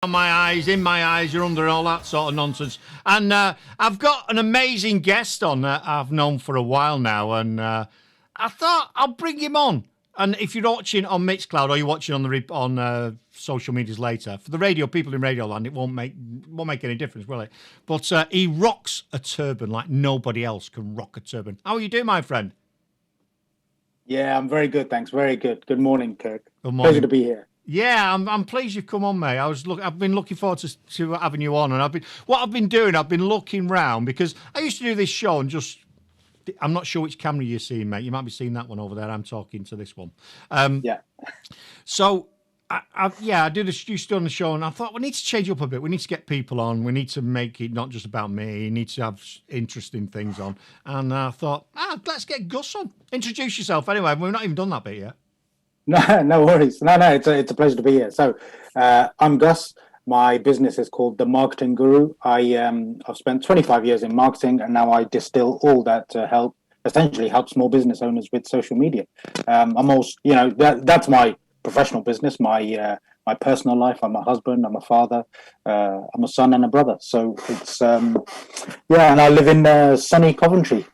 On my eyes, in my eyes, you're under, all that sort of nonsense. And I've got an amazing guest on that I've known for a while now, and I thought I'll bring him on. And if you're watching on Mixcloud or you're watching on social medias later, for the radio people in Radio Land, it won't make any difference, will it? But he rocks a turban like nobody else can rock a turban. How are you doing, my friend? Yeah, I'm very good, thanks. Very good. Good morning, Kirk. Good morning. Pleasure to be here. Yeah, I'm pleased you've come on, mate. I've been looking forward to having you on, and I've been looking round because I used to do this show and I'm not sure which camera you're seeing, mate. You might be seeing that one over there. I'm talking to this one. Yeah. So I did used to on the show, and I thought we need to change up a bit. We need to get people on. We need to make it not just about me. We need to have interesting things on. And I thought, let's get Gus on. Introduce yourself anyway. We've not even done that bit yet. No worries. No, it's a pleasure to be here. So, I'm Gus. My business is called The Marketing Guru. I've spent 25 years in marketing, and now I distill all that to essentially help small business owners with social media. I'm also, that's my professional business, my personal life. I'm a husband, I'm a father, I'm a son and a brother. So it's, and I live in sunny Coventry.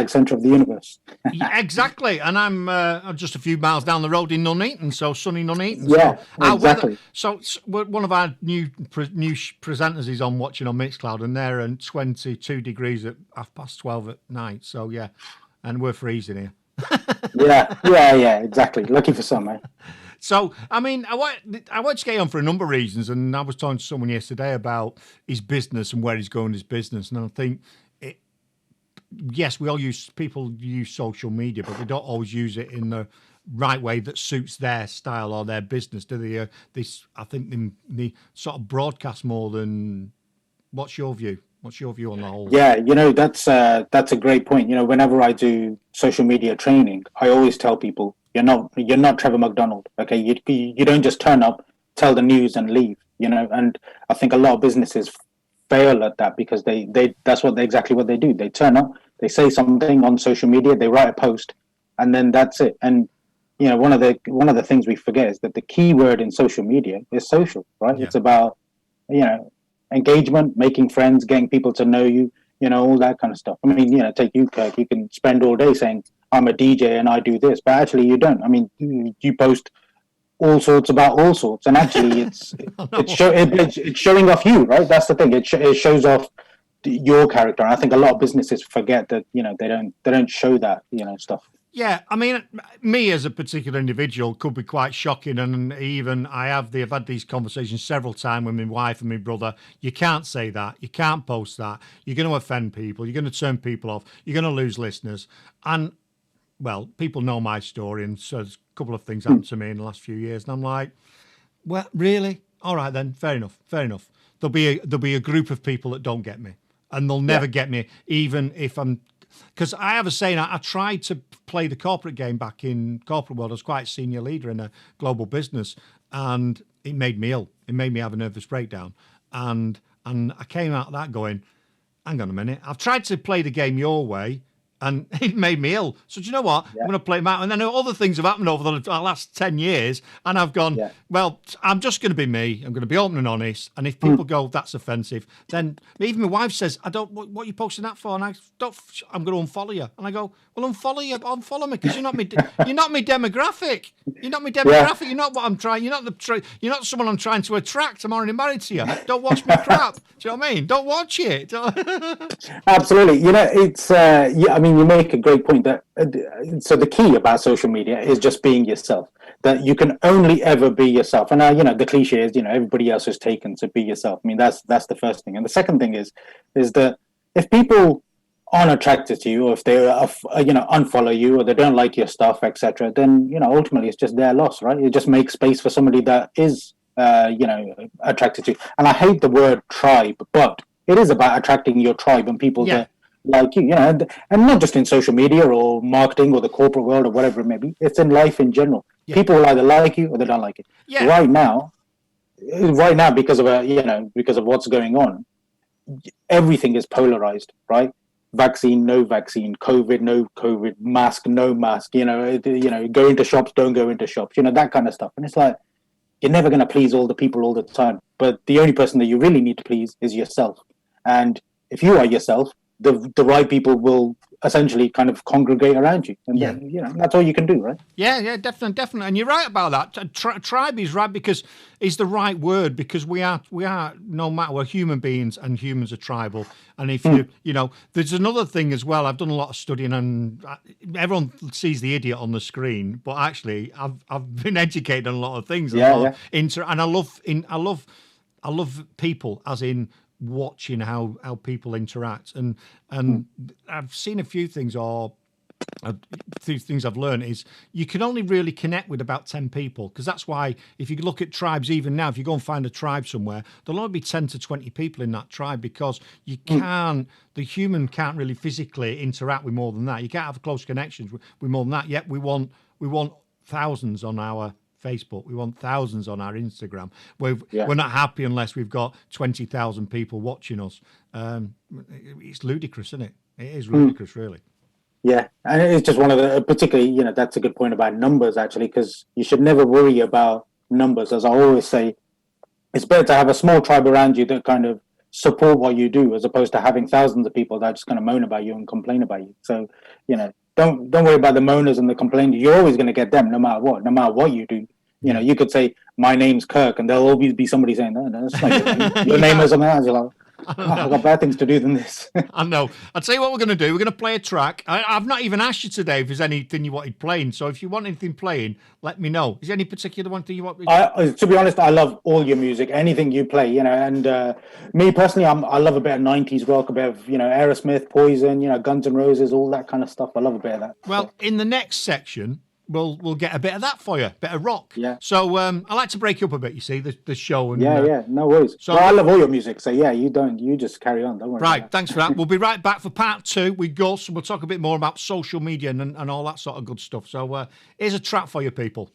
Center of the universe. Yeah, exactly. And I'm just a few miles down the road in Nuneaton, so sunny Nuneaton. Yeah, exactly. So one of our new presenters is on watching on Mixcloud, and they're at 22 degrees at 12:30 at night. So, yeah, and we're freezing here. yeah, exactly. Lucky for some, eh? So, I mean, I want to get on for a number of reasons, and I was talking to someone yesterday about his business and where he's going his business, and I think yes, people use social media, but they don't always use it in the right way that suits their style or their business, do they? I think they sort of broadcast more than. What's your view? What's your view on the whole? Yeah, that's a great point. Whenever I do social media training, I always tell people you're not Trevor McDonald. Okay, you don't just turn up, tell the news, and leave. And I think a lot of businesses fail at that because that's exactly what they do. They turn up, they say something on social media, they write a post, and then that's it. And one of the things we forget is that the key word in social media is social, right? Yeah. It's about engagement, making friends, getting people to know you, all that kind of stuff. I mean, take you, Kirk. You can spend all day saying I'm a DJ and I do this, but actually you don't. I mean, you post all sorts about all sorts, and actually it's showing off you, right? That's the thing. It shows off your character, and I think a lot of businesses forget that they don't show that stuff. Yeah, I mean, me as a particular individual could be quite shocking, and even I've had these conversations several times with my wife and my brother. You can't say that, you can't post that. You're going to offend people. You're going to turn people off. You're going to lose listeners, and well, people know my story, and so there's a couple of things happened to me in the last few years, and I'm like, well, really? All right then, fair enough. There'll be a group of people that don't get me, and they'll never get me, even if I'm. Because I have a saying, I tried to play the corporate game back in corporate world. I was quite a senior leader in a global business, and it made me ill. It made me have a nervous breakdown, and I came out of that going, hang on a minute, I've tried to play the game your way, and it made me ill. So do you know what? Yeah. I'm going to play it out. And then other things have happened over the last 10 years. And I've gone, well, I'm just going to be me. I'm going to be open and honest. And if people go, that's offensive, then even my wife says, what are you posting that for? And I'm going to unfollow you. And I go, well, unfollow me because you're not my demographic. You're not my demographic. Yeah. You're not what I'm trying. You're not someone I'm trying to attract. I'm already married to you. Don't watch me crap. Do you know what I mean? Don't watch it. Absolutely. It's, I mean, you make a great point that so the key about social media is just being yourself, that you can only ever be yourself. And the cliche is, everybody else is taken, so be yourself. I mean, that's the first thing. And the second thing is that if people aren't attracted to you, or if they unfollow you, or they don't like your stuff, etc., then ultimately it's just their loss, right? You just make space for somebody that is attracted to you. And I hate the word tribe, but it is about attracting your tribe and people that like you, and not just in social media or marketing or the corporate world or whatever it may be. It's in life in general. Yeah. People will either like you or they don't like it. Yeah. Right now, because of what's going on, everything is polarized, right? Vaccine, no vaccine, COVID, no COVID, mask, no mask. Go into shops, don't go into shops. That kind of stuff. And it's like, you're never going to please all the people all the time. But the only person that you really need to please is yourself. And if you are yourself, the right people will essentially kind of congregate around you, and Yeah. then, that's all you can do, right? Yeah, definitely, and you're right about that. Tribe is right because is the right word, because we are no matter, we're human beings, and humans are tribal. And if there's another thing as well. I've done a lot of studying, and everyone sees the idiot on the screen, but actually, I've been educated on a lot of things. And I love people, as in watching how people interact, and I've seen a few things, or things I've learned is you can only really connect with about 10 people, because that's why if you look at tribes, even now, if you go and find a tribe somewhere, there'll only be 10 to 20 people in that tribe, because the human can't really physically interact with more than that. You can't have close connections with more than that. Yet we want thousands on our Facebook. We want thousands on our Instagram. We're not happy unless we've got 20,000 people watching us. It's ludicrous, isn't it? It is ludicrous, really. Yeah, and it's just one of the, particularly, that's a good point about numbers, actually, because you should never worry about numbers. As I always say, it's better to have a small tribe around you that kind of support what you do, as opposed to having thousands of people that are just going to moan about you and complain about you. So, don't worry about the moaners and the complainers. You're always going to get them, no matter what you do. You could say, my name's Kirk, and there'll always be somebody saying, no, that's not your name. Your name is something else. You're like, I've got better things to do than this. I know. I'll tell you what we're going to do. We're going to play a track. I've not even asked you today if there's anything you wanted playing. So if you want anything playing, let me know. Is there any particular one thing you want? To be honest, I love all your music, anything you play, and me personally, I love a bit of 90s rock, a bit of, Aerosmith, Poison, Guns N' Roses, all that kind of stuff. I love a bit of that. Well, in the next section, we'll get a bit of that for you, a bit of rock. Yeah. So I like to break up a bit, you see, the show. And, no worries. So I love all your music. So you just carry on. Don't worry. Right, thanks for that. We'll be right back for part 2 with Gus, and we'll talk a bit more about social media and all that sort of good stuff. So here's a track for you, people.